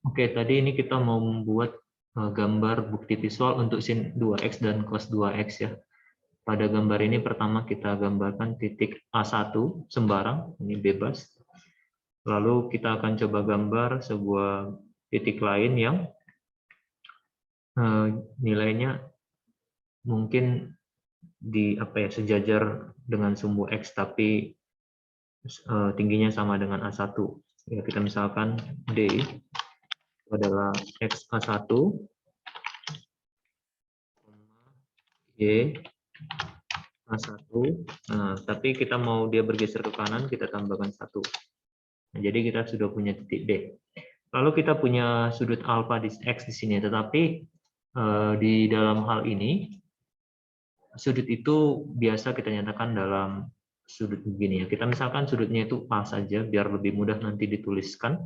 Oke, tadi ini kita mau membuat gambar bukti visual untuk sin 2x dan cos 2x ya. Pada gambar ini pertama kita gambarkan titik A1 sembarang, ini bebas. Lalu kita akan coba gambar sebuah titik lain yang nilainya mungkin di sejajar dengan sumbu x tapi tingginya sama dengan A1. Ya, kita misalkan D adalah x A1, Y A1. Nah, tapi kita mau dia bergeser ke kanan, kita tambahkan 1. Nah, jadi kita sudah punya titik D. Lalu kita punya sudut alfa di X di sini, tetapi di dalam hal ini, sudut itu biasa kita nyatakan dalam sudut begini ya. Kita misalkan sudutnya itu A saja, biar lebih mudah nanti dituliskan.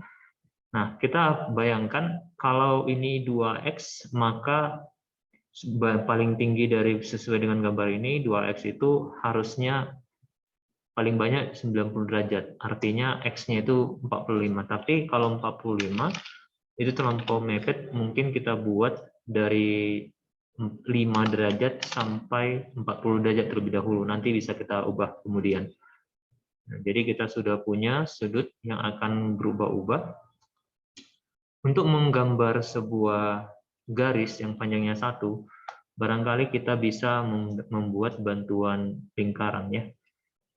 Nah, kita bayangkan kalau ini 2X, maka paling tinggi dari sesuai dengan gambar ini, 2X itu harusnya paling banyak 90 derajat. Artinya X-nya itu 45. Tapi kalau 45 itu terlampau mepet, mungkin kita buat dari 5 derajat sampai 40 derajat terlebih dahulu. Nanti bisa kita ubah kemudian. Nah, jadi kita sudah punya sudut yang akan berubah-ubah. Untuk menggambar sebuah garis yang panjangnya 1, barangkali kita bisa membuat bantuan lingkaran ya.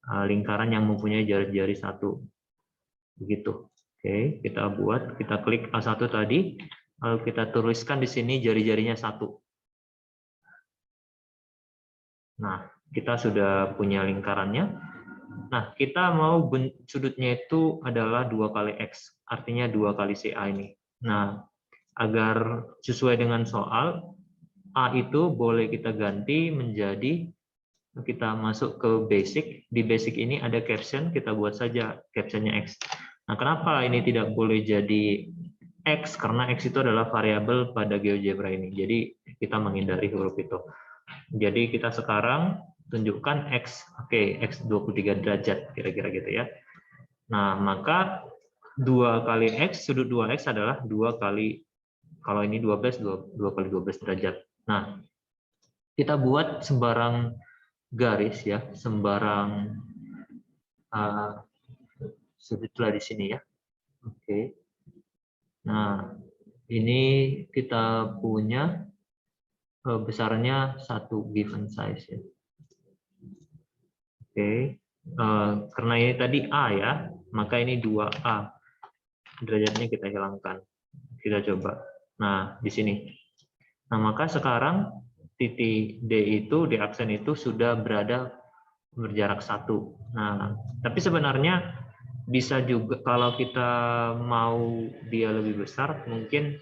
Lingkaran yang mempunyai jari-jari 1. Begitu. Oke, kita buat, kita klik A1 tadi, lalu kita tuliskan di sini jari-jarinya 1. Nah, kita sudah punya lingkarannya. Nah, kita mau sudutnya itu adalah 2 kali X, artinya 2 kali CA ini. Nah, agar sesuai dengan soal, A itu boleh kita ganti menjadi, kita masuk ke basic. Di basic ini ada caption, kita buat saja captionnya X. Nah, kenapa ini tidak boleh jadi X? Karena X itu adalah variabel pada GeoGebra ini. Jadi kita menghindari huruf itu. Jadi kita sekarang tunjukkan X. Oke, X 23 derajat, kira-kira gitu ya. Nah, maka 2 kali X, sudut 2X adalah 2 kali, kalau ini 12, 2 kali 12 derajat. Nah, kita buat sembarang garis ya, sembarang sudutlah di sini ya. Oke. Nah, ini kita punya besarnya 1 given size ya. Oke. Karena ini tadi A ya, maka ini 2A. Derajatnya kita hilangkan. Kita coba. Nah, di sini. Nah, maka sekarang titik D itu, D aksen itu sudah berada berjarak 1. Nah, tapi sebenarnya bisa juga kalau kita mau dia lebih besar, mungkin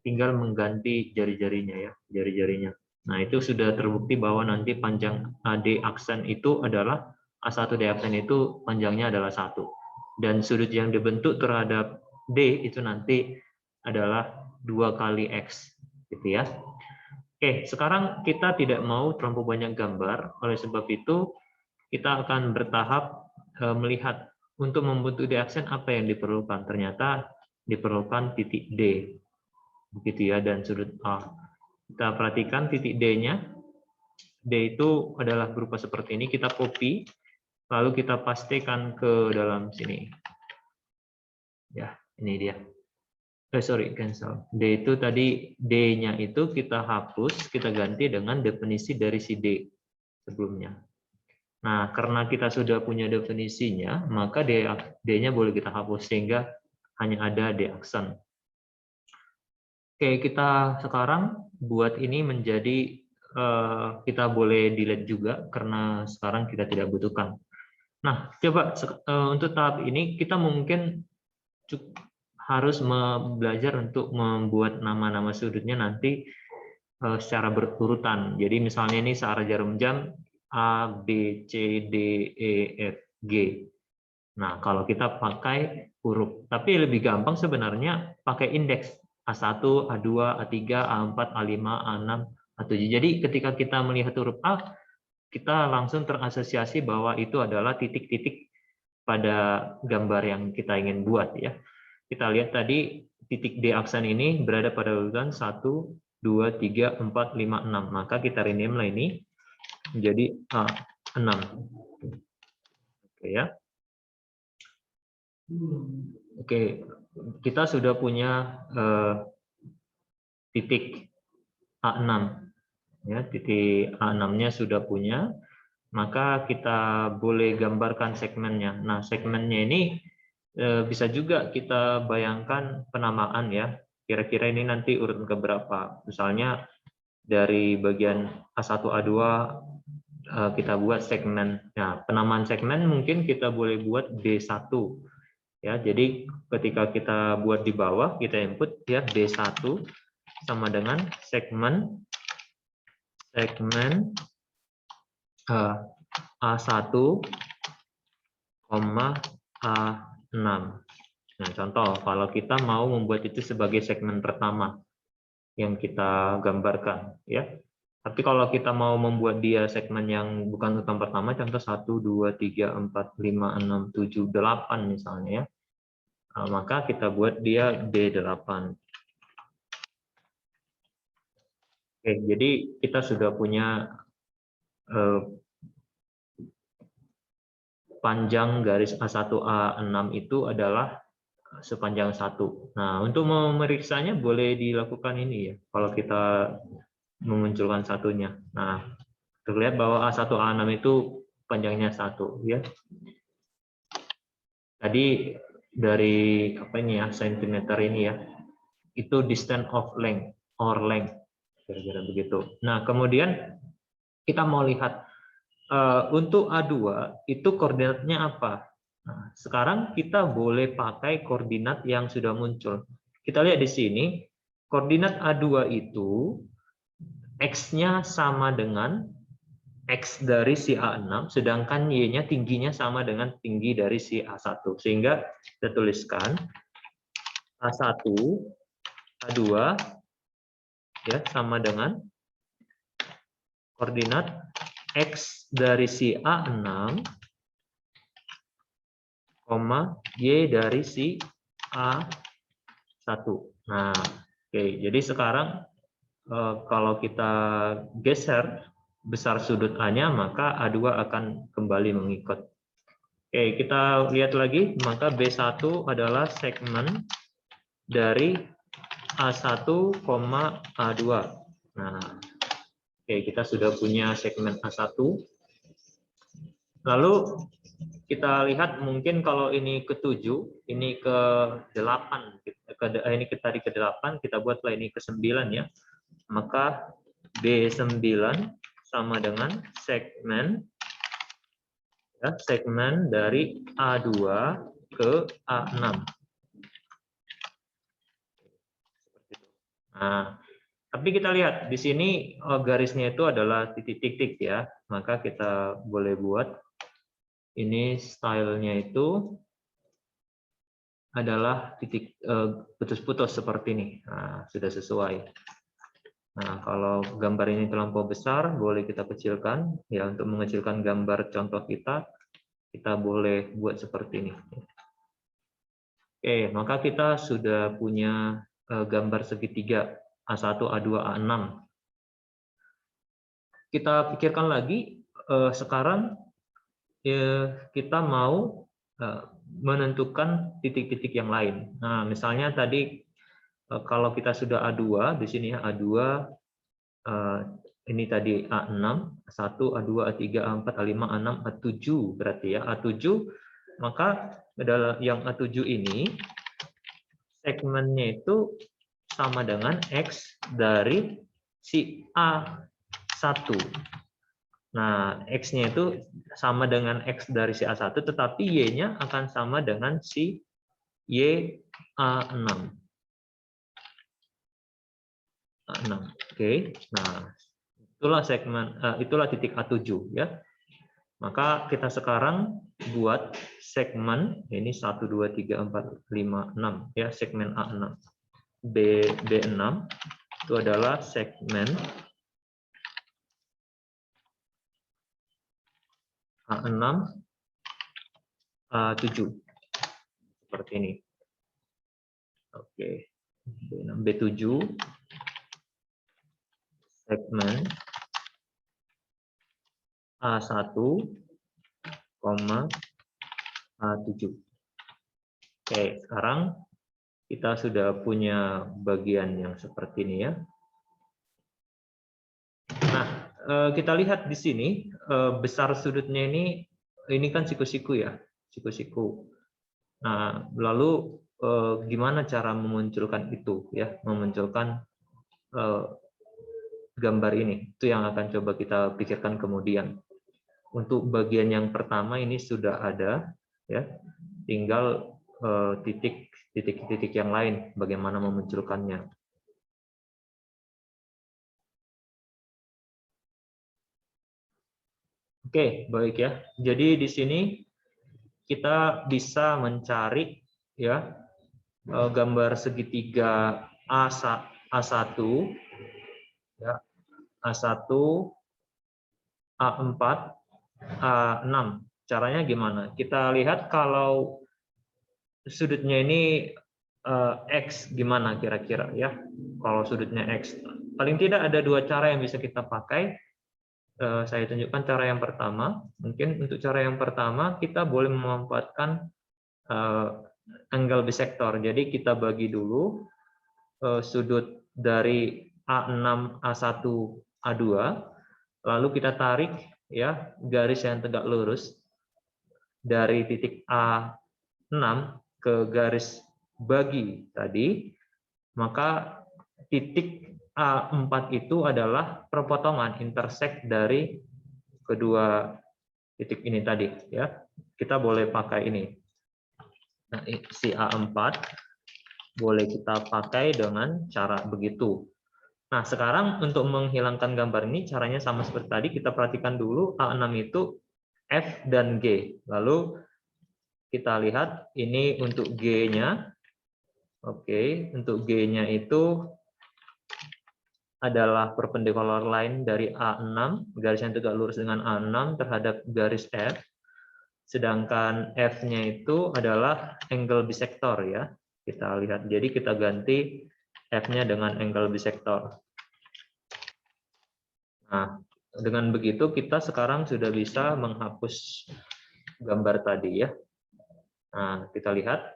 tinggal mengganti jari-jarinya ya, jari-jarinya. Nah, itu sudah terbukti bahwa nanti panjang AD aksen itu adalah A1 D aksen itu panjangnya adalah 1. Dan sudut yang dibentuk terhadap D itu nanti adalah 2 kali X gitu ya. Oke, sekarang kita tidak mau terlalu banyak gambar, oleh sebab itu kita akan bertahap melihat untuk membentuk D aksen apa yang diperlukan. Ternyata diperlukan titik D, begitu ya, dan sudut A. Kita perhatikan titik D-nya. D itu adalah berupa seperti ini. Kita copy, lalu kita pastikan ke dalam sini. Ya, ini dia. Sorry, cancel. D itu tadi, D-nya itu kita hapus, kita ganti dengan definisi dari si D sebelumnya. Nah, karena kita sudah punya definisinya, maka D-nya boleh kita hapus, sehingga hanya ada D aksen. Oke, kita sekarang buat ini menjadi, kita boleh delete juga, karena sekarang kita tidak butuhkan. Nah, coba untuk tahap ini, kita mungkin harus belajar untuk membuat nama-nama sudutnya nanti secara berurutan. Jadi misalnya ini searah jarum jam A, B, C, D, E, F, G. Nah, kalau kita pakai huruf, tapi lebih gampang sebenarnya pakai indeks A1, A2, A3, A4, A5, A6, A7. Jadi ketika kita melihat huruf A, kita langsung terasosiasi bahwa itu adalah titik-titik pada gambar yang kita ingin buat ya. Kita lihat tadi titik D aksen ini berada pada urutan 1, 2, 3, 4, 5, 6. Maka kita rename lah ini menjadi A6. Oke ya. Oke, kita sudah punya titik A6. Ya, titik A6-nya sudah punya, maka kita boleh gambarkan segmennya. Nah, segmennya ini bisa juga kita bayangkan penamaan ya. Kira-kira ini nanti urutan keberapa. Misalnya dari bagian A1, A2 kita buat segmen. Nah, penamaan segmen mungkin kita boleh buat B1. Ya, jadi ketika kita buat di bawah, kita input ya B1 sama dengan segmen A1, A6. Nah, contoh kalau kita mau membuat itu sebagai segmen pertama yang kita gambarkan, ya. Tapi kalau kita mau membuat dia segmen yang bukan urutan pertama, contoh 1, 2, 3, 4, 5, 6, 7, 8 misalnya, ya. Nah, maka kita buat dia B8. Oke, jadi kita sudah punya panjang garis A1, A6 itu adalah sepanjang 1. Nah, untuk memeriksanya boleh dilakukan ini ya, kalau kita memunculkan satunya. Nah, terlihat bahwa A1, A6 itu panjangnya 1 ya. Tadi dari apa ini ya, sentimeter ini ya, itu distance of length or length, kira-kira begitu. Nah, kemudian kita mau lihat untuk A2 itu koordinatnya apa. Nah, sekarang kita boleh pakai koordinat yang sudah muncul. Kita lihat di sini, koordinat A2 itu X-nya sama dengan X dari si A6, sedangkan Y-nya tingginya sama dengan tinggi dari si A1. Sehingga kita tuliskan A1, A2 ya sama dengan koordinat X dari si A6, Y dari si A1. Nah, oke. Jadi sekarang kalau kita geser besar sudut A-nya, maka A2 akan kembali mengikut. Oke, kita lihat lagi, maka B1 adalah segmen dari A1, A2. Nah, oke, kita sudah punya segmen A1. Lalu kita lihat mungkin kalau ini ke-7, ini ke-8, ini tadi ke-8, kita buatlah ini ke-9 ya. Maka B9 sama dengan segmen ya, segmen dari A2 ke A6. Nah, tapi kita lihat di sini garisnya itu adalah titik-titik ya. Maka kita boleh buat ini stylenya itu adalah titik putus-putus seperti ini. Nah, sudah sesuai. Nah, kalau gambar ini terlampau besar, boleh kita kecilkan. Ya, untuk mengecilkan gambar contoh kita boleh buat seperti ini. Oke, maka kita sudah punya gambar segitiga A1, A2, A6. Kita pikirkan lagi, sekarang kita mau menentukan titik-titik yang lain. Nah, misalnya tadi kalau kita sudah A2, di sini ya A2, ini tadi A6, A1, A2, A3, A4, A5, A6, A7 berarti ya. A7, maka yang A7 ini segmennya itu sama dengan X dari si A1. Nah, X-nya itu sama dengan X dari si A1, tetapi Y-nya akan sama dengan si Y A6. A6. Oke. Nah, itulah segmen itulah titik A7 ya. Maka kita sekarang buat segmen ini 1 2 3 4 5 6 ya, segmen A6. B6 itu adalah segmen A6 A7 seperti ini. Oke. B7 segmen A1, A7. Oke, sekarang kita sudah punya bagian yang seperti ini ya. Nah, kita lihat di sini besar sudutnya ini kan siku-siku ya, siku-siku. Nah, lalu gimana cara memunculkan itu ya, memunculkan gambar ini? Itu yang akan coba kita pikirkan kemudian. Untuk bagian yang pertama ini sudah ada ya, tinggal titik-titik yang lain bagaimana memunculkannya. Oke, baik ya. Jadi di sini kita bisa mencari ya gambar segitiga A1 ya, A1, A4, A6. Caranya gimana? Kita lihat kalau sudutnya ini X gimana kira-kira ya. Kalau sudutnya X, paling tidak ada dua cara yang bisa kita pakai. Saya tunjukkan cara yang pertama. Mungkin untuk cara yang pertama kita boleh memanfaatkan angle bisector. Jadi kita bagi dulu sudut dari A6, A1, A2, lalu kita tarik ya garis yang tegak lurus dari titik A6 ke garis bagi tadi, maka titik A4 itu adalah perpotongan intersect dari kedua titik ini tadi ya. Kita boleh pakai ini. Nah, si A4 boleh kita pakai dengan cara begitu. Nah, sekarang untuk menghilangkan gambar ini caranya sama seperti tadi. Kita perhatikan dulu A6 itu F dan G. Lalu kita lihat ini untuk G-nya. Oke, untuk G-nya itu adalah perpendicular line dari A6, garis yang tegak lurus dengan A6 terhadap garis F. Sedangkan F-nya itu adalah angle bisector ya. Kita lihat, jadi kita ganti F-nya dengan angle bisector. Nah, dengan begitu kita sekarang sudah bisa menghapus gambar tadi ya. Nah, kita lihat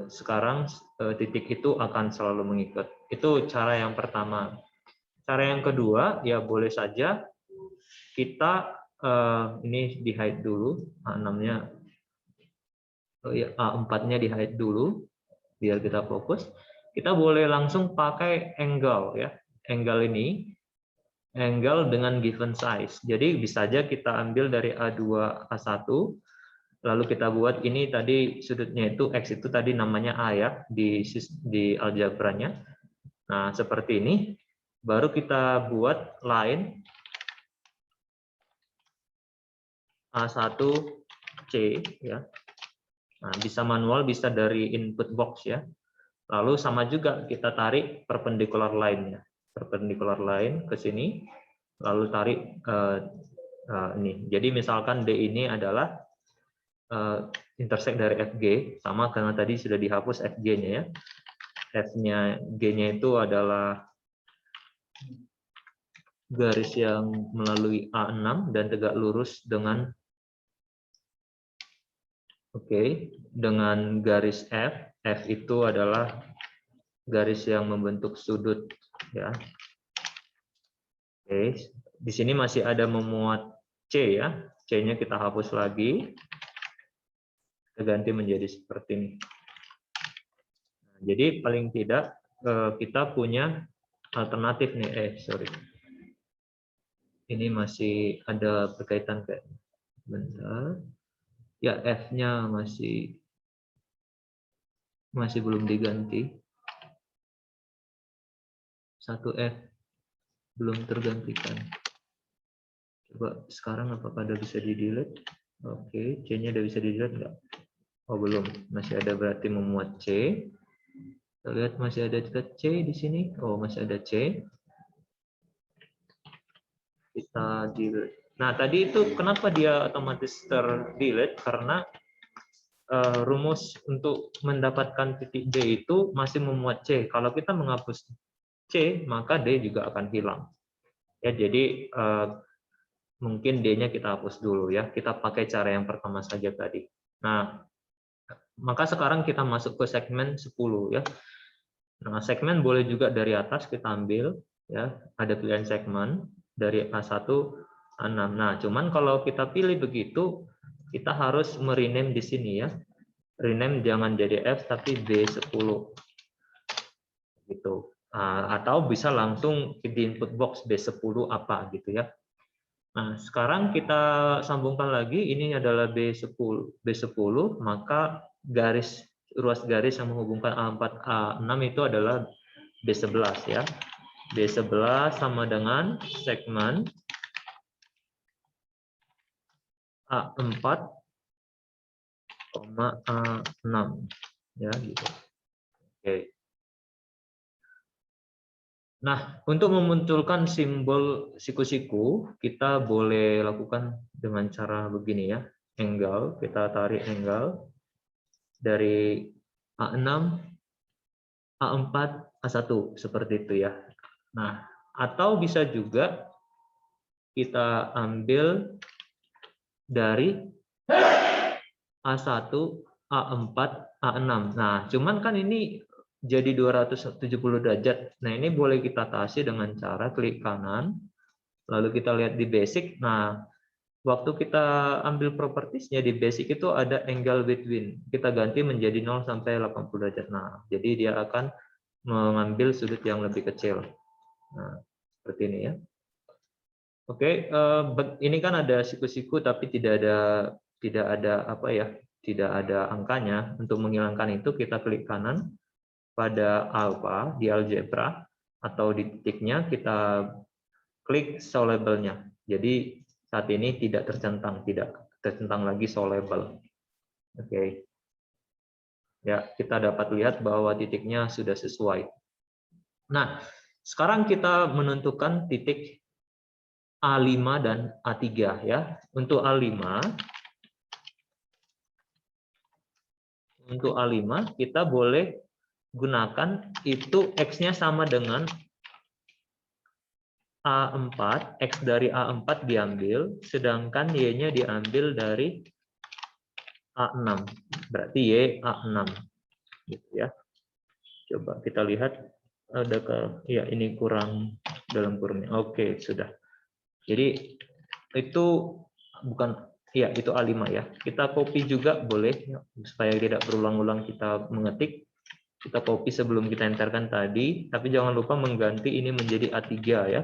sekarang titik itu akan selalu mengikut. Itu cara yang pertama. Cara yang kedua, ya boleh saja kita ini di hide dulu, A6-nya, A4-nya di hide dulu, biar kita fokus. Kita boleh langsung pakai angle ya, angle ini, angle dengan given size. Jadi bisa saja kita ambil dari A2, A1, lalu kita buat ini tadi sudutnya itu X itu tadi namanya A ya di aljabranya. Nah seperti ini. Baru kita buat line A1C ya. Nah, bisa manual, bisa dari input box ya. Lalu sama juga kita tarik perpendicular line-nya. Perpendicular line ke sini, lalu tarik ini. Jadi misalkan D ini adalah intersect dari FG, sama karena tadi sudah dihapus FG-nya ya. F-nya, G-nya itu adalah garis yang melalui A6 dan tegak lurus dengan dengan garis F. F itu adalah garis yang membentuk sudut ya. Di sini masih ada memuat C ya. C-nya kita hapus lagi. Kita ganti menjadi seperti ini. Jadi paling tidak kita punya alternatif nih. Sorry. Ini masih ada berkaitan kayak bentar. Ya, F-nya masih belum diganti. 1F belum tergantikan. Coba sekarang apakah ada bisa di-delete? Oke, C-nya udah bisa di-delete nggak? Oh, belum. Masih ada berarti memuat C. Kita lihat masih ada C di sini. Oh, masih ada C. Kita delete. Nah, tadi itu kenapa dia otomatis ter-delete? Karena rumus untuk mendapatkan titik D itu masih memuat C. Kalau kita menghapus C, maka D juga akan hilang. Ya, jadi mungkin D-nya kita hapus dulu ya. Kita pakai cara yang pertama saja tadi. Nah, maka sekarang kita masuk ke segmen 10 ya. Nah, segmen boleh juga dari atas kita ambil ya. Ada pilihan segmen dari A1 A6. Nah, cuman kalau kita pilih begitu, kita harus merename di sini ya. Rename jangan jadi F tapi B10 gitu. Atau bisa langsung di input box B10 apa gitu ya. Nah, sekarang kita sambungkan lagi, ini adalah B10, maka ruas garis yang menghubungkan A4, A6 itu adalah B11 ya. B11 sama dengan segmen A4, A6 ya gitu. Oke. Nah, untuk memunculkan simbol siku-siku, kita boleh lakukan dengan cara begini ya. Angle, kita tarik angle dari A6, A4, A1, seperti itu ya. Nah, atau bisa juga kita ambil dari A1, A4, A6. Nah, cuman kan ini jadi 270 derajat. Nah, ini boleh kita atasi dengan cara klik kanan, lalu kita lihat di basic. Nah, waktu kita ambil propertiesnya di basic itu ada angle between. Kita ganti menjadi 0 sampai 80 derajat. Nah, jadi dia akan mengambil sudut yang lebih kecil. Nah, seperti ini ya. Oke, ini kan ada siku-siku tapi tidak ada apa ya? Tidak ada angkanya. Untuk menghilangkan itu kita klik kanan pada alpha di algebra atau di titiknya kita klik show label-nya. Jadi saat ini tidak tercentang lagi show label. Oke. Ya, kita dapat lihat bahwa titiknya sudah sesuai. Nah, sekarang kita menentukan titik A5 dan A3 ya. Untuk A5 kita boleh gunakan itu X-nya sama dengan A4, X dari A4 diambil, sedangkan Y-nya diambil dari A6. Berarti Y A6. Gitu ya. Coba kita lihat ada ya ini kurang dalam kurungnya. Oke, sudah. Jadi itu bukan ya itu A5 ya. Kita copy juga boleh ya, supaya tidak berulang-ulang kita mengetik. Kita copy sebelum kita enterkan tadi, tapi jangan lupa mengganti ini menjadi A3 ya.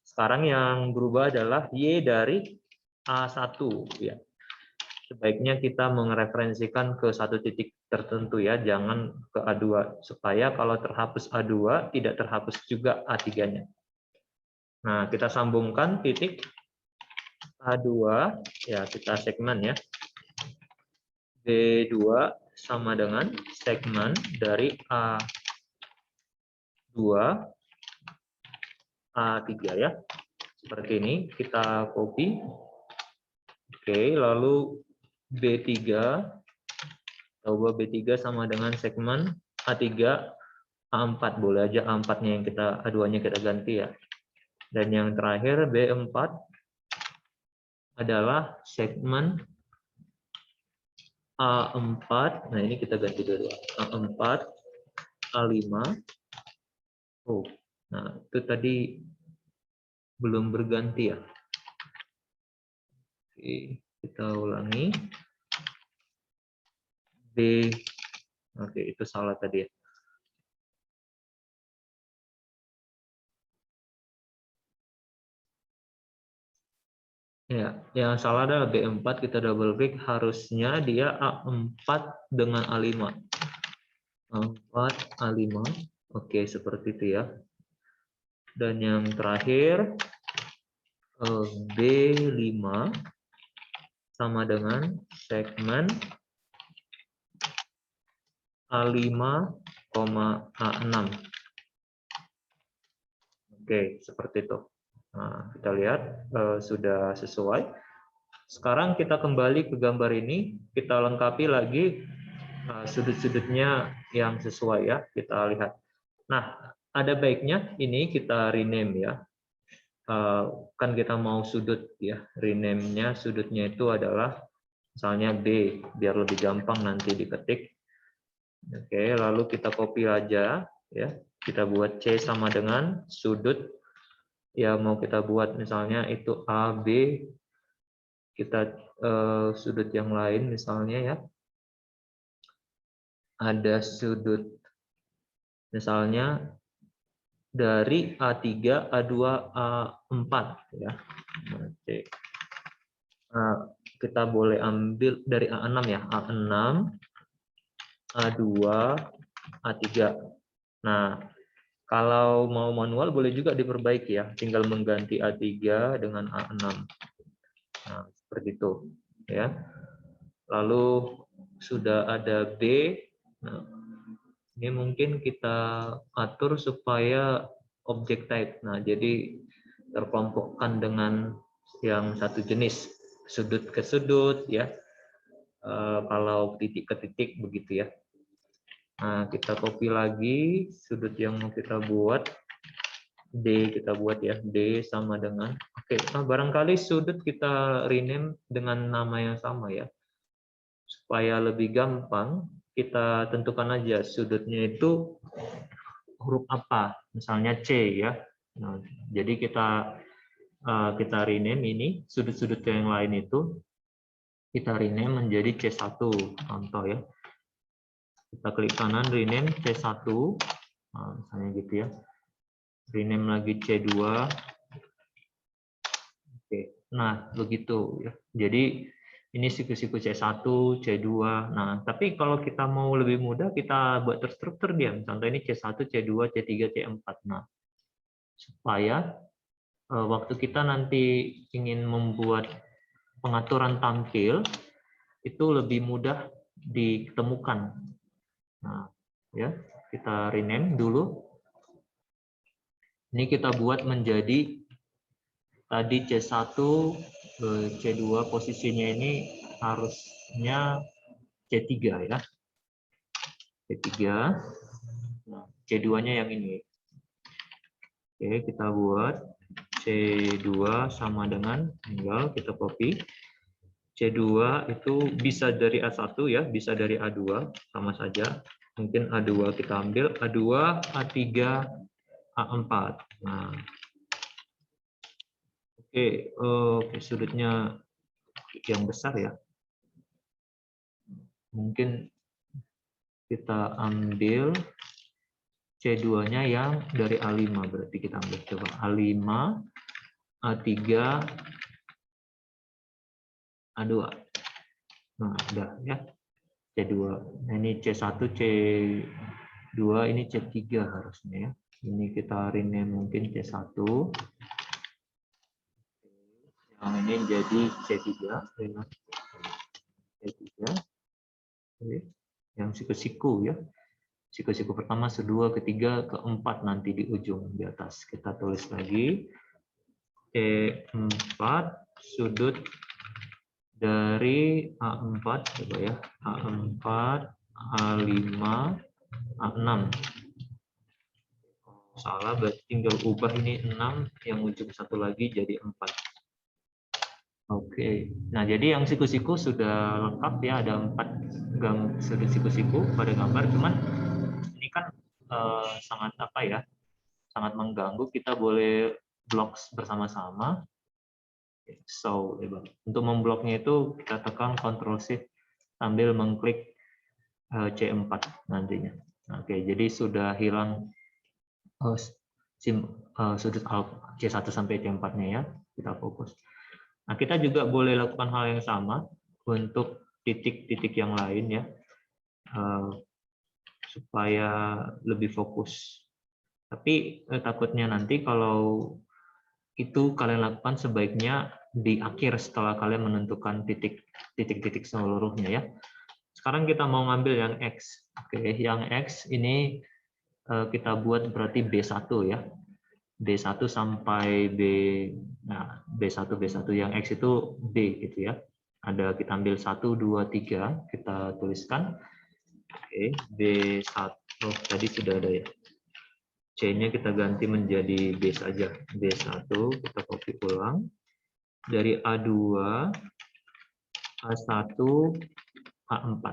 Sekarang yang berubah adalah Y dari A1 ya. Sebaiknya kita mereferensikan ke satu titik tertentu ya, jangan ke A2 supaya kalau terhapus A2 tidak terhapus juga A3-nya. Nah, kita sambungkan titik A2 ya, kita segmen ya. B2 sama dengan segmen dari A2 A3 ya. Seperti ini, kita copy. Oke, lalu B3 coba B3 sama dengan segmen A3 A4, boleh aja A4-nya yang A2-nya kita ganti ya. Dan yang terakhir B4 adalah segmen A4. Nah, ini kita ganti dulu. A4 A5. Oh. Nah, itu tadi belum berganti ya. Oke, kita ulangi. Oke, itu salah tadi ya. Ya, yang salah adalah B4, kita double klik, harusnya dia A4 dengan A5. A4, A5. Oke, seperti itu ya. Dan yang terakhir B5 sama dengan segmen A5, A6. Oke, seperti itu. Nah, kita lihat sudah sesuai. Sekarang kita kembali ke gambar ini, kita lengkapi lagi sudut-sudutnya yang sesuai ya, kita lihat. Nah, ada baiknya ini kita rename ya. Kan kita mau sudut ya, rename-nya sudutnya itu adalah misalnya B, biar lebih gampang nanti diketik. Oke, lalu kita copy aja ya. Kita buat C sama dengan sudut ya, mau kita buat misalnya itu A, B, kita sudut yang lain misalnya ya. Ada sudut misalnya dari A3, A2, A4 ya. Oke. Kita boleh ambil dari A6 ya, A6, A2, A3. Nah, kalau mau manual boleh juga diperbaiki ya, tinggal mengganti A3 dengan A6. Nah, seperti itu ya. Lalu sudah ada B. Nah, ini mungkin kita atur supaya object type. Nah, jadi terkelompokkan dengan yang satu jenis, sudut ke sudut ya. Kalau titik ke titik begitu ya. Nah, kita copy lagi sudut yang mau kita buat. D kita buat ya, D sama dengan oke. Nah, barangkali sudut kita rename dengan nama yang sama ya, supaya lebih gampang. Kita tentukan aja sudutnya itu huruf apa, misalnya C ya. Nah, jadi kita rename ini sudut-sudut yang lain itu kita rename menjadi C1 contoh ya. Kita klik kanan rename C1, nah, misalnya gitu ya. Rename lagi C2. Oke, nah begitu ya. Jadi ini siku-siku C1, C2. Nah, tapi kalau kita mau lebih mudah, kita buat terstruktur dia. Contoh ini C1, C2, C3, C4. Nah, supaya waktu kita nanti ingin membuat pengaturan tampil, itu lebih mudah ditemukan. Nah, ya, kita rename dulu. Ini kita buat menjadi tadi C1, C2 posisinya ini harusnya C3 ya. C3. Nah, C2-nya yang ini. Oke, kita buat C2 sama dengan, tinggal kita copy. C2 itu bisa dari A1 ya, bisa dari A2, sama saja. Mungkin A2 kita ambil, A2, A3, A4. Nah, oke, sudutnya yang besar ya. Mungkin kita ambil C2-nya yang dari A5, berarti kita ambil coba A5, A3, A2. Nah, udah ya. C2. Nah, ini C1, C2, ini C3 harusnya ya. Ini kita rename mungkin C1. Yang ini jadi C3. C3. Oke. Yang siku-siku ya. Siku-siku pertama, kedua, ketiga, keempat nanti di ujung di atas. Kita tulis lagi C4 sudut dari A4 coba ya. A4, A5, A6. Salah, berarti tinggal ubah ini 6, yang ujung satu lagi jadi 4. Oke, nah jadi yang siku-siku sudah lengkap ya, ada 4 sudut siku-siku pada gambar, cuman ini kan sangat apa ya, sangat mengganggu. Kita boleh blok bersama-sama. So, untuk membloknya itu kita tekan Ctrl Shift sambil mengklik C4 nantinya. Oke, jadi sudah hilang sudut C1 sampai C4-nya ya, kita fokus. Nah, kita juga boleh lakukan hal yang sama untuk titik-titik yang lain ya, supaya lebih fokus. Tapi takutnya nanti kalau itu kalian lakukan sebaiknya di akhir setelah kalian menentukan titik-titik seluruhnya ya. Sekarang kita mau ngambil yang X. Oke, yang X ini kita buat berarti B1 ya. B1 sampai B1 yang X itu B gitu ya. Ada kita ambil 1 2 3 kita tuliskan. Oke, B1 tadi sudah ada ya. C-nya kita ganti menjadi B saja. B1 kita copy ulang. Dari A2, A1, A4.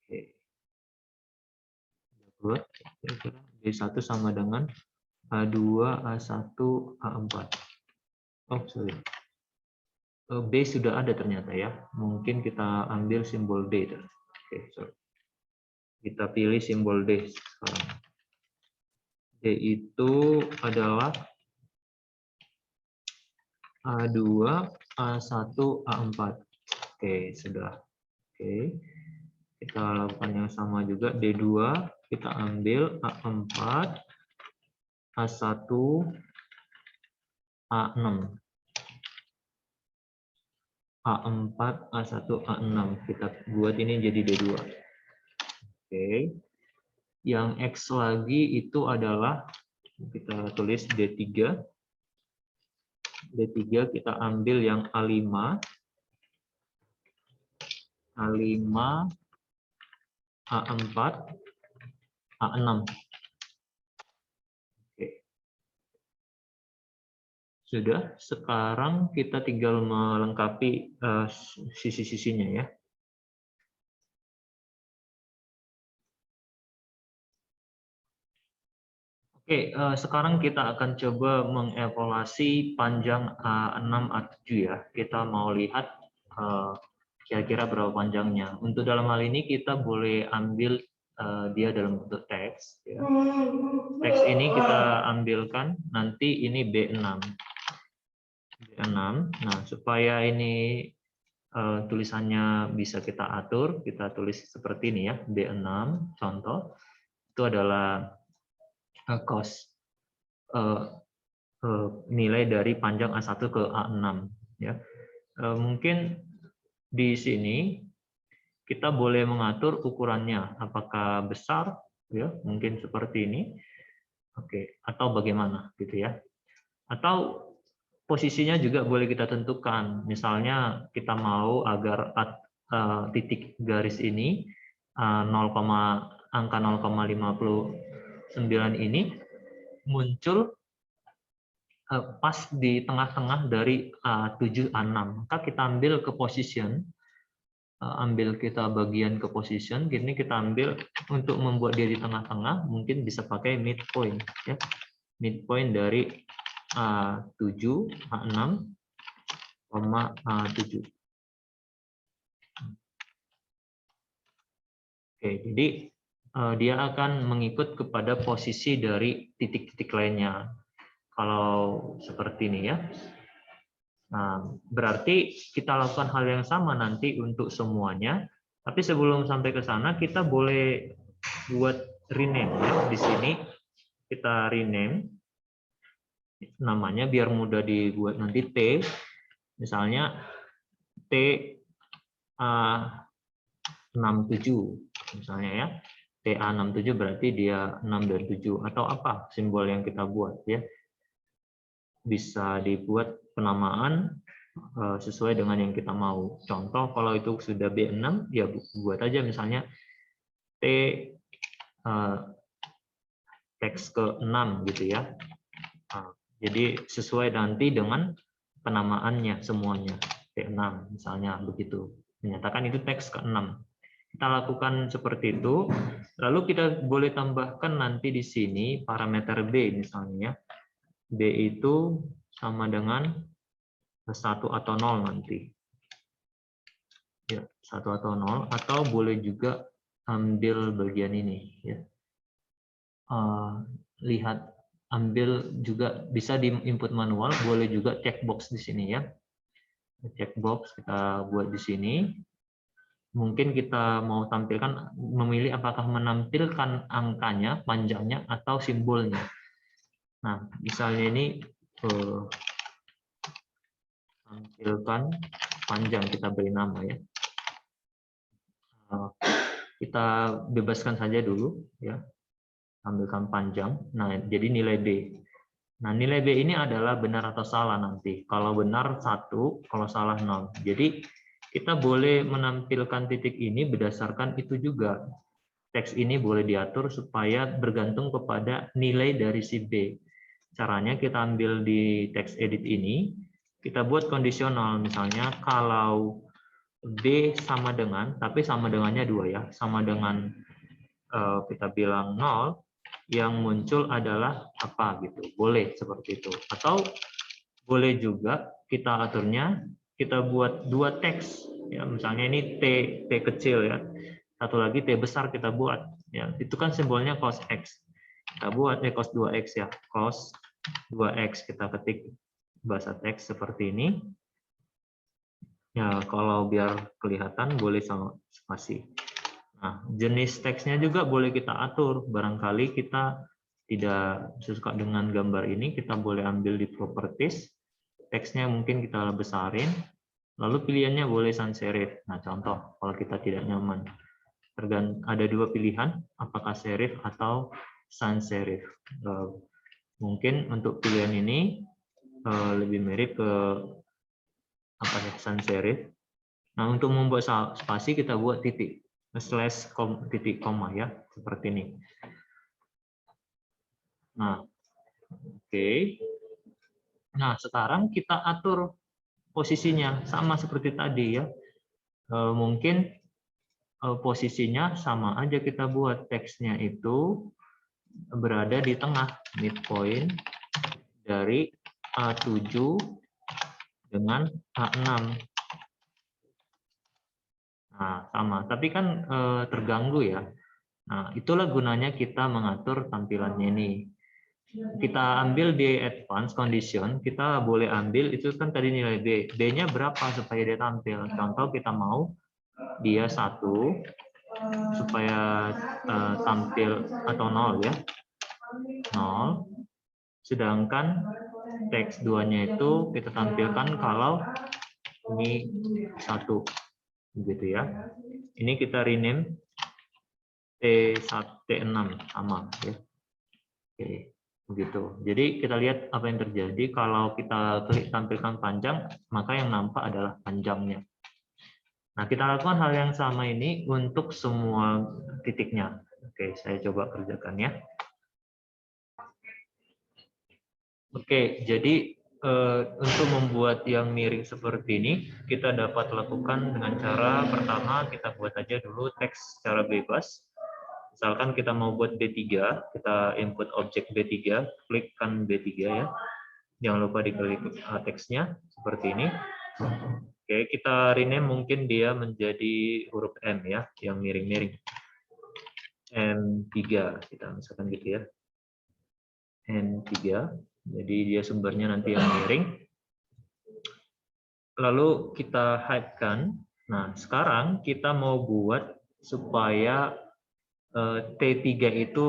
Oke. Buat B1 sama dengan A2, A1, A4. Oh, sorry. B sudah ada ternyata ya. Mungkin kita ambil simbol D. Oke, sorry. Kita pilih simbol D sekarang. D itu adalah A2, A1, A4. Oke, sudah. Oke. Kita lakukan yang sama juga. D2, kita ambil A4, A1, A6. A4, A1, A6. Kita buat ini jadi D2. Oke. Yang X lagi itu adalah, kita tulis D3. D3 kita ambil yang A5. A5, A4, A6. Oke. Sudah, sekarang kita tinggal melengkapi sisi-sisinya ya. Oke, sekarang kita akan coba mengevaluasi panjang A6, A7 ya. Kita mau lihat kira-kira berapa panjangnya. Untuk dalam hal ini kita boleh ambil dia dalam bentuk teks. Ya. Teks ini kita ambilkan, nanti ini B6. B6. Nah, supaya ini tulisannya bisa kita atur, kita tulis seperti ini ya, B6, contoh. Itu adalah cos nilai dari panjang A1 ke A6 ya. Mungkin di sini kita boleh mengatur ukurannya apakah besar ya, mungkin seperti ini. Oke, atau bagaimana gitu ya. Atau posisinya juga boleh kita tentukan. Misalnya kita mau agar titik garis ini 0, angka 0,59 ini muncul pas di tengah-tengah dari A7, A6. Maka kita ambil ke position, kita bagian ke position, gini kita ambil untuk membuat dia di tengah-tengah, mungkin bisa pakai midpoint. Ya. Midpoint dari A7, A6, A7. Oke, jadi dia akan mengikut kepada posisi dari titik-titik lainnya. Kalau seperti ini ya. Nah, berarti kita lakukan hal yang sama nanti untuk semuanya. Tapi sebelum sampai ke sana, kita boleh buat rename ya. Di sini kita rename namanya biar mudah dibuat nanti T. Misalnya TA67 misalnya ya. TA67 berarti dia 6 dan 7 atau apa simbol yang kita buat ya. Bisa dibuat penamaan sesuai dengan yang kita mau. Contoh kalau itu sudah B6 ya buat aja misalnya T teks ke-6 gitu ya. Jadi sesuai nanti dengan penamaannya semuanya. T6 misalnya begitu. Menyatakan itu teks ke-6. Kita lakukan seperti itu. Lalu kita boleh tambahkan nanti di sini parameter B misalnya. B itu sama dengan 1 atau 0 nanti. Ya, 1 atau 0 atau boleh juga ambil bagian ini ya. Lihat ambil juga bisa di input manual, boleh juga checkbox di sini ya. Checkbox kita buat di sini. Mungkin kita mau tampilkan memilih apakah menampilkan angkanya, panjangnya atau simbolnya. Nah, misalnya ini tampilkan panjang, kita beri nama ya. Kita bebaskan saja dulu ya. tampilkan panjang. Nah, jadi nilai B. Nah, nilai B ini adalah benar atau salah nanti. Kalau benar 1, kalau salah 0. Jadi, kita boleh menampilkan titik ini berdasarkan itu juga. Teks ini boleh diatur supaya bergantung kepada nilai dari si B. Caranya kita ambil di text edit ini, kita buat kondisional. Misalnya, kalau B sama dengan, tapi sama dengannya 2 ya, sama dengan kita bilang 0, yang muncul adalah apa gitu. Boleh seperti itu. Atau boleh juga kita aturnya, kita buat 2 teks. Ya, misalnya ini T kecil ya. Satu lagi T besar kita buat. Ya, itu kan simbolnya cos X. Kita buat cos 2X ya. Cos 2X kita ketik bahasa teks seperti ini. Ya, kalau biar kelihatan boleh sama spasi. Nah, jenis teksnya juga boleh kita atur. Barangkali kita tidak suka dengan gambar ini, kita boleh ambil di properties. Teksnya mungkin kita besarin. Lalu pilihannya boleh sans serif. Nah, contoh kalau kita tidak nyaman. Ada 2 pilihan, apakah serif atau sans serif. Mungkin untuk pilihan ini lebih mirip ke apa ya, sans serif. Nah, untuk membuat spasi kita buat titik slash titik koma ya, seperti ini. Nah, oke. Nah, sekarang kita atur posisinya sama seperti tadi ya. Mungkin posisinya sama aja, kita buat teksnya itu berada di tengah, midpoint dari A7 dengan A6. Nah, sama. Tapi kan terganggu ya. Nah, itulah gunanya kita mengatur tampilannya ini. Kita ambil di advance condition, kita boleh ambil, itu kan tadi nilai B. B-nya berapa supaya dia tampil. Contoh kita mau dia 1, supaya tampil atau 0 ya. 0. Sedangkan teks 2-nya itu kita tampilkan kalau ini 1. Begitu ya. Ini kita rename T6 sama ya. Oke, begitu. Jadi kita lihat apa yang terjadi kalau kita klik tampilkan panjang, maka yang nampak adalah panjangnya. Nah, kita lakukan hal yang sama ini untuk semua titiknya. Oke, saya coba kerjakan ya. Oke, jadi untuk membuat yang miring seperti ini, kita dapat lakukan dengan cara pertama, kita buat aja dulu teks secara bebas. Misalkan kita mau buat B3, kita input objek B3, klikkan B3 ya. Jangan lupa diklik teksnya seperti ini. Oke, kita rename mungkin dia menjadi huruf M ya, yang miring-miring. M3 kita misalkan gitu ya. M3, jadi dia sumbernya nanti yang miring. Lalu kita hide-kan. Nah, sekarang kita mau buat supaya T3 itu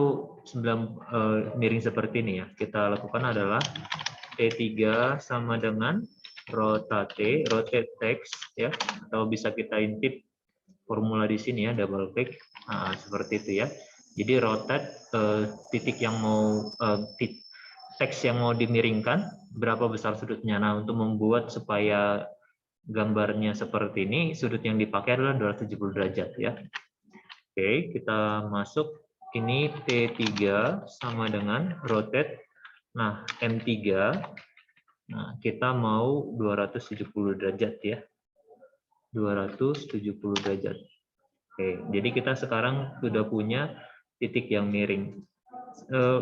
miring seperti ini ya. Kita lakukan adalah T3 sama dengan rotate text ya, atau bisa kita intip formula di sini ya, double click. Nah, seperti itu ya. Jadi rotate titik yang mau teks yang mau dimiringkan, berapa besar sudutnya. Nah, untuk membuat supaya gambarnya seperti ini, sudut yang dipakai adalah 270 derajat ya. Oke, kita masuk ini T3 sama dengan rotate. Nah, M3. Nah, kita mau 270 derajat ya. 270 derajat. Oke, jadi kita sekarang sudah punya titik yang miring.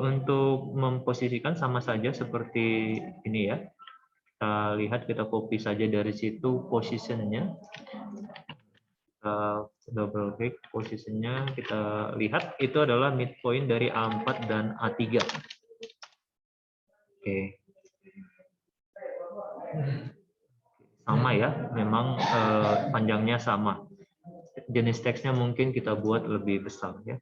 Untuk memposisikan sama saja seperti ini ya. Kita lihat, kita copy saja dari situ positionnya. Kita double click posisinya, kita lihat itu adalah midpoint dari A4 dan A3. Oke. Sama ya, memang panjangnya sama. Jenis teksnya mungkin kita buat lebih besar ya.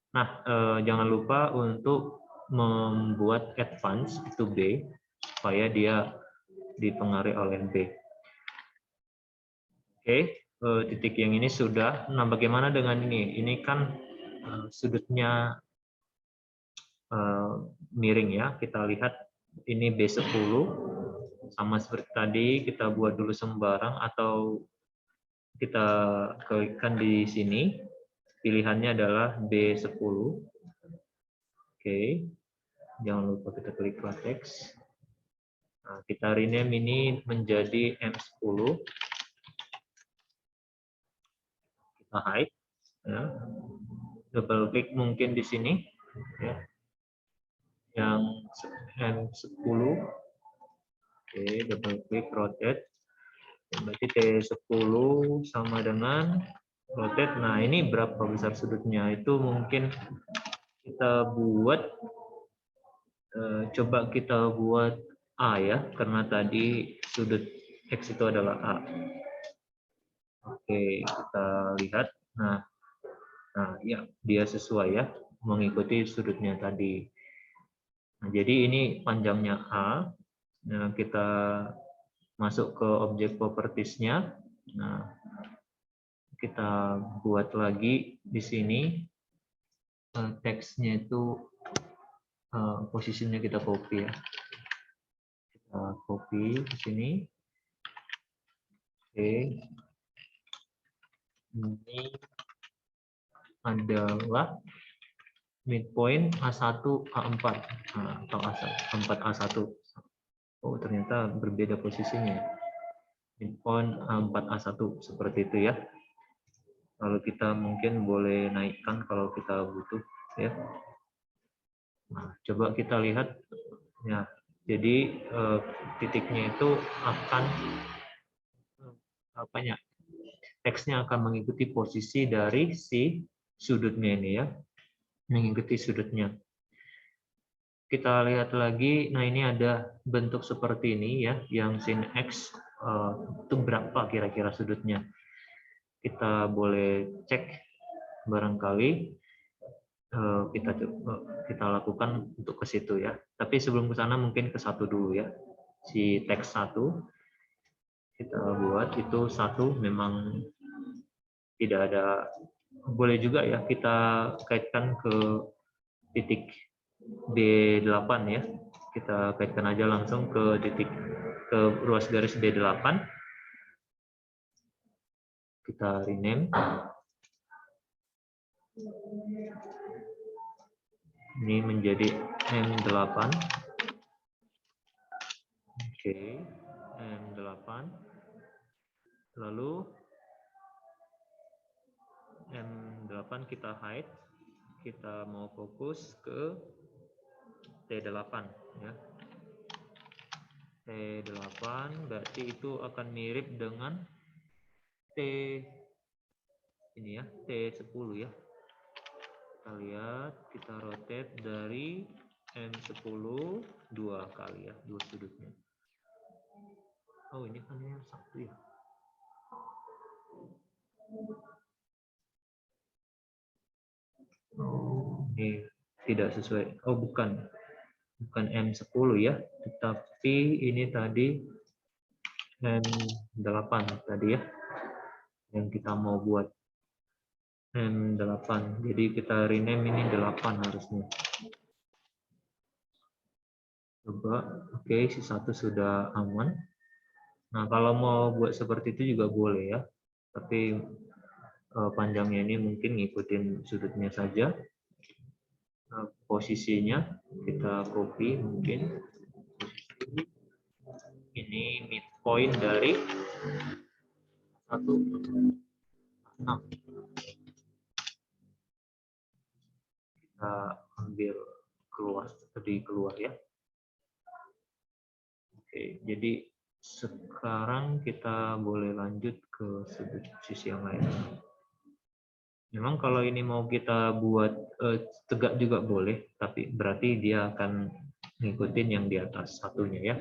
Nah, jangan lupa untuk membuat advance itu B supaya dia dipengaruhi oleh B. Oke, titik yang ini sudah. Nah, bagaimana dengan ini? Ini kan sudutnya miring ya. Kita lihat ini B10 sama seperti tadi, kita buat dulu sembarang atau kita klikkan di sini. Pilihannya adalah B10. Oke. Jangan lupa kita klik latex. Nah, kita rename ini menjadi M10. Kita hide. Ya. Double klik mungkin di sini. Ya. Yang M10. Oke, double klik rotate. Berarti T10 sama dengan rotate. Nah, ini berapa besar sudutnya? Itu mungkin kita buat, coba kita buat A ya, karena tadi sudut X itu adalah A. Oke, kita lihat. Nah ya, dia sesuai ya, mengikuti sudutnya tadi. Nah, jadi ini panjangnya A. Nah, kita masuk ke objek properties-nya. Nah, kita buat lagi di sini teksnya itu posisinya kita copy ya. Kita copy di sini. Oke. Ini adalah midpoint A1 A4 atau A4 A1. Oh, ternyata berbeda posisinya. Midpoint A4 A1 seperti itu ya. Lalu kita mungkin boleh naikkan kalau kita butuh ya. Nah, coba kita lihat ya. Jadi titiknya itu akan teksnya akan mengikuti posisi dari si sudutnya ini ya. Mengikuti sudutnya. Kita lihat lagi, nah ini ada bentuk seperti ini ya, yang sin X itu berapa kira-kira sudutnya. Kita boleh cek barangkali kita lakukan untuk ke situ ya. Tapi sebelum ke sana mungkin ke satu dulu ya. Si teks 1 kita buat itu 1 memang tidak ada, boleh juga ya kita kaitkan ke titik D8 ya. Kita kaitkan aja langsung ke ruas garis D8. Kita rename. Ini menjadi M8. Oke, M8. Lalu M8 kita hide. Kita mau fokus ke T8 ya. T8 berarti itu akan mirip dengan T ini ya, T10 ya. Kita lihat, kita rotate dari M10 2 kali ya, 2 sudutnya. Oh, ini kan yang 1 ya. Oh, ini tidak sesuai. Oh, bukan M10 ya, tetapi ini tadi M8 tadi ya, yang kita mau buat M8. Jadi kita rename ini 8 harusnya. Coba, oke, si 1 sudah aman. Nah, kalau mau buat seperti itu juga boleh ya, tapi panjangnya ini mungkin ngikutin sudutnya saja. Posisinya kita copy mungkin. Ini midpoint dari 1, 6. Kita ambil keluar ya. Oke, jadi sekarang kita boleh lanjut ke sudut sisi yang lain. Memang kalau ini mau kita buat tegak juga boleh, tapi berarti dia akan ngikutin yang di atas satunya ya.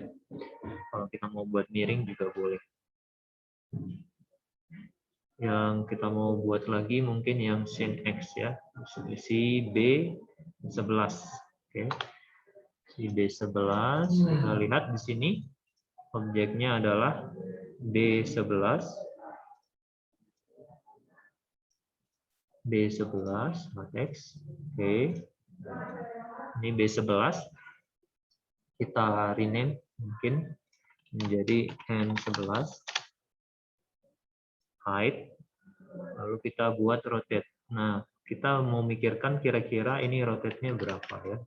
Kalau kita mau buat miring juga boleh. Yang kita mau buat lagi mungkin yang sin X ya, si B11. Oke. Si B11, kita lihat di sini objeknya adalah B11. B11 latex. Oke. Ini B11. Kita rename mungkin menjadi N11. Height. Lalu kita buat rotate. Nah, kita mau mikirkan kira-kira ini rotate-nya berapa ya.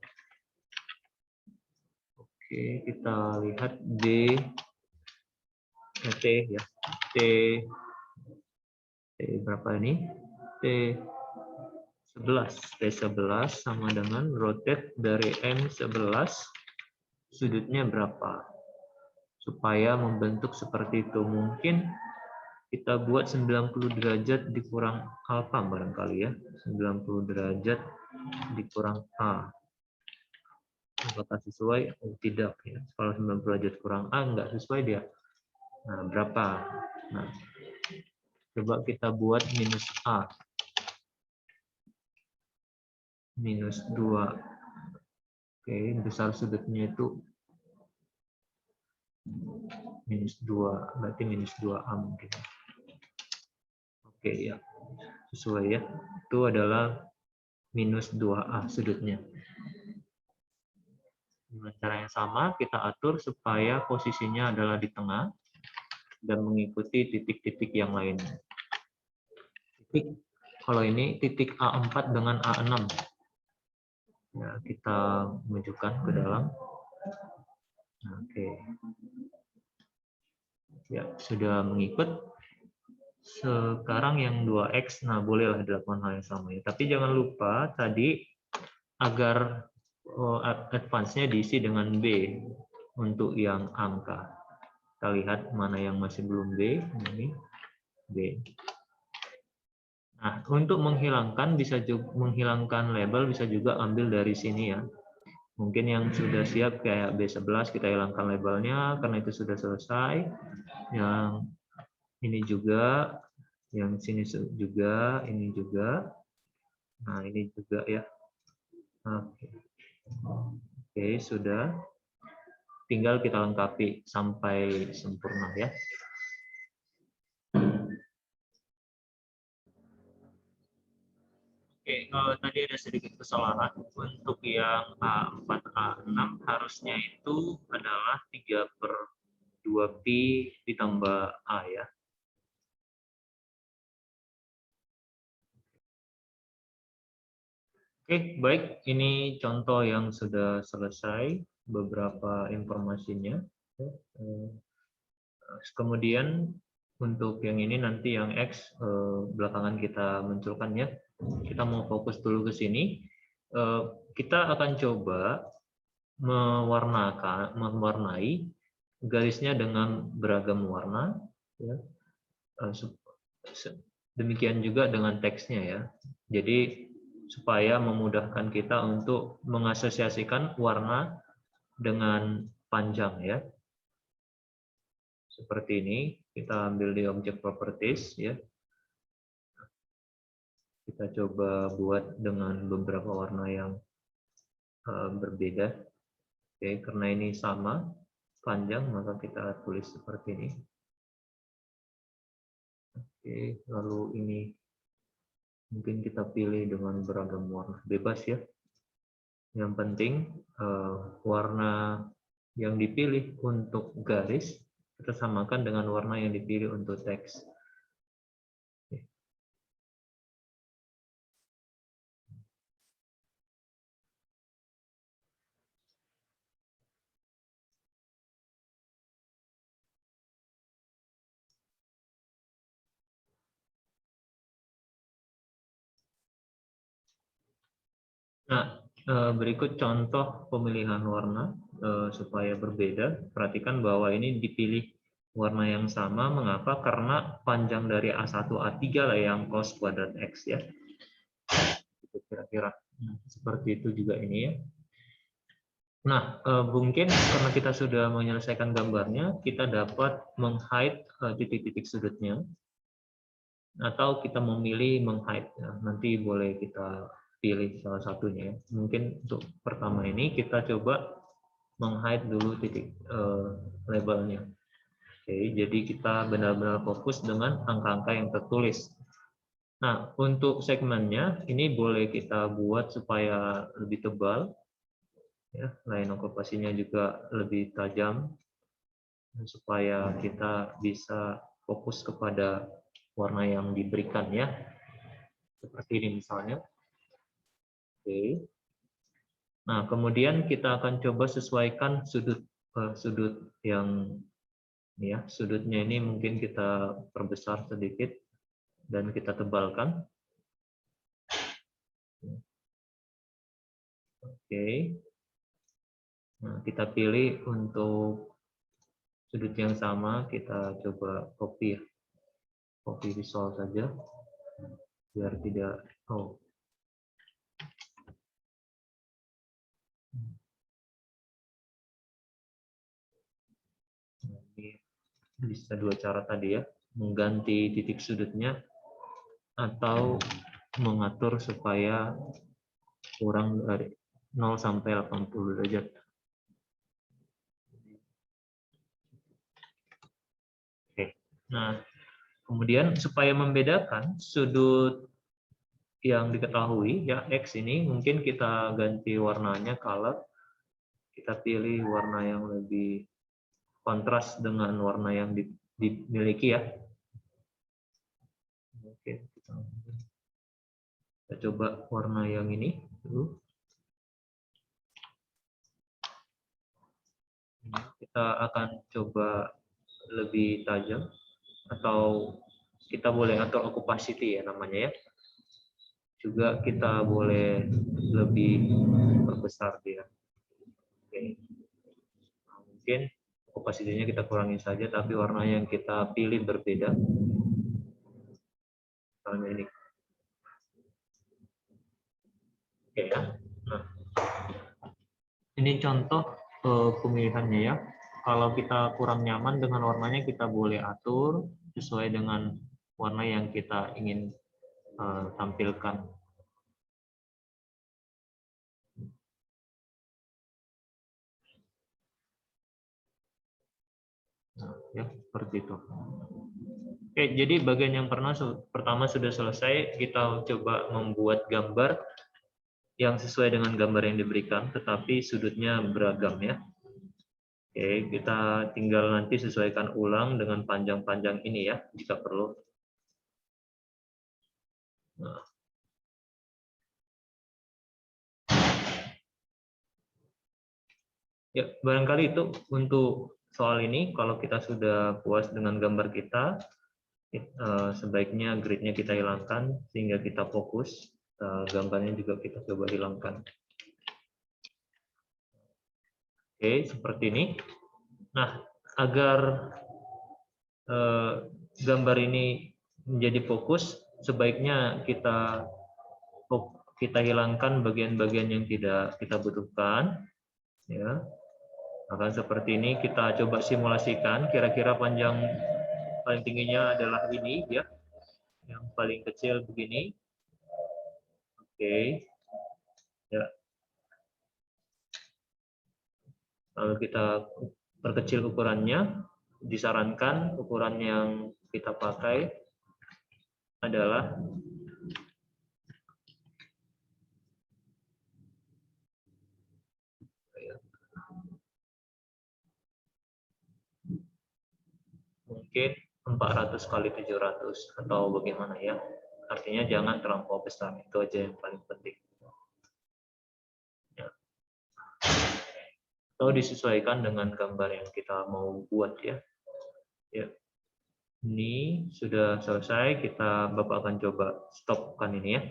Oke, kita lihat T ya. T berapa ini? T11. T11 sama dengan rotate dari N11 sudutnya berapa? Supaya membentuk seperti itu. Mungkin kita buat 90 derajat dikurang alfa barangkali ya. 90 derajat dikurang A. Apakah sesuai? Oh, tidak ya. Kalau 90 derajat kurang A enggak sesuai dia. Nah, berapa? Nah, coba kita buat minus A. Minus 2. Oke, besar sudutnya itu minus 2. Berarti minus 2A mungkin. Oke, ya. Sesuai ya. Itu adalah minus 2A sudutnya. Dengan cara yang sama, kita atur supaya posisinya adalah di tengah dan mengikuti titik-titik yang lainnya. Kalau ini titik A4 dengan A6. Ya, kita majukan ke dalam. Oke. Ya, sudah mengikut. Sekarang yang 2X, nah bolehlah dilakukan hal yang sama ya. Tapi jangan lupa tadi agar advance-nya diisi dengan B untuk yang angka. Kita lihat mana yang masih belum B, ini B. Nah, untuk menghilangkan menghilangkan label bisa juga ambil dari sini ya. Mungkin yang sudah siap kayak B11 kita hilangkan labelnya karena itu sudah selesai. Yang ini juga, yang sini juga, ini juga. Nah, ini juga ya. Oke, sudah. Tinggal kita lengkapi sampai sempurna ya. Oke, tadi ada sedikit kesalahan. Untuk yang A4, A6 harusnya itu adalah 3/2pi ditambah A ya. Oke, baik. Ini contoh yang sudah selesai, beberapa informasinya. Kemudian untuk yang ini nanti yang X belakangan kita munculkan ya. Kita mau fokus dulu ke sini. Kita akan coba mewarnai garisnya dengan beragam warna. Ya. Demikian juga dengan teksnya ya. Jadi supaya memudahkan kita untuk mengasosiasikan warna dengan panjang ya. Seperti ini, kita ambil di object properties ya. Kita coba buat dengan beberapa warna yang berbeda. Oke, karena ini sama panjang maka kita tulis seperti ini. Oke, lalu ini mungkin kita pilih dengan beragam warna, bebas ya. Yang penting warna yang dipilih untuk garis kita samakan dengan warna yang dipilih untuk teks. Nah, berikut contoh pemilihan warna supaya berbeda. Perhatikan bahwa ini dipilih warna yang sama. Mengapa? Karena panjang dari A1, A3 lah yang cos kuadrat X ya. Kira-kira seperti itu juga ini ya. Nah, mungkin karena kita sudah menyelesaikan gambarnya, kita dapat meng-hide titik-titik sudutnya. Atau kita memilih meng-hide. Nah, nanti boleh kita pilih salah satunya. Mungkin untuk pertama ini kita coba meng-hide dulu titik labelnya. Oke, jadi kita benar-benar fokus dengan angka-angka yang tertulis. Nah, untuk segmennya ini boleh kita buat supaya lebih tebal, ya, line okupasinya juga lebih tajam, supaya kita bisa fokus kepada warna yang diberikan, ya. Seperti ini misalnya. Oke. Nah, kemudian kita akan coba sesuaikan sudut yang ya, sudutnya ini mungkin kita perbesar sedikit dan kita tebalkan. Oke. Nah, kita pilih untuk sudut yang sama, kita coba copy visual saja biar tidak ini bisa dua cara tadi ya, mengganti titik sudutnya atau mengatur supaya kurang dari 0 sampai 80 derajat. Oke. Nah, kemudian supaya membedakan sudut yang diketahui ya X ini, mungkin kita ganti warnanya, color. Kita pilih warna yang lebih kontras dengan warna yang dimiliki ya. Oke, kita coba warna yang ini dulu. Kita akan coba lebih tajam, atau kita boleh atur opacity ya namanya ya. Juga kita boleh lebih perbesar dia. Oke. Nah, mungkin opacity-nya kita kurangin saja, tapi warna yang kita pilih berbeda. Misalnya ini. Oke ya. Nah, ini contoh pemilihannya ya. Kalau kita kurang nyaman dengan warnanya, kita boleh atur sesuai dengan warna yang kita ingin tampilkan. Nah, ya seperti itu. Oke, jadi bagian yang pertama sudah selesai. Kita coba membuat gambar yang sesuai dengan gambar yang diberikan, tetapi sudutnya beragam ya. Oke, kita tinggal nanti sesuaikan ulang dengan panjang-panjang ini ya, jika perlu. Nah. Ya, barangkali itu untuk soal ini. Kalau kita sudah puas dengan gambar kita, sebaiknya grid-nya kita hilangkan sehingga kita fokus. Gambarnya juga kita coba hilangkan. Oke, seperti ini. Nah, agar gambar ini menjadi fokus, sebaiknya kita hilangkan bagian-bagian yang tidak kita butuhkan. Ya, akan seperti ini. Kita coba simulasikan. Kira-kira panjang paling tingginya adalah ini, ya. Yang paling kecil begini. Oke. Ya. Lalu kita perkecil ukurannya. Disarankan ukuran yang kita pakai adalah mungkin 400 kali 700 atau bagaimana ya. Artinya jangan terlampau besar. Itu aja yang paling penting. Ya. Atau disesuaikan dengan gambar yang kita mau buat ya. Ya. Ini sudah selesai, Bapak akan coba stopkan ini ya.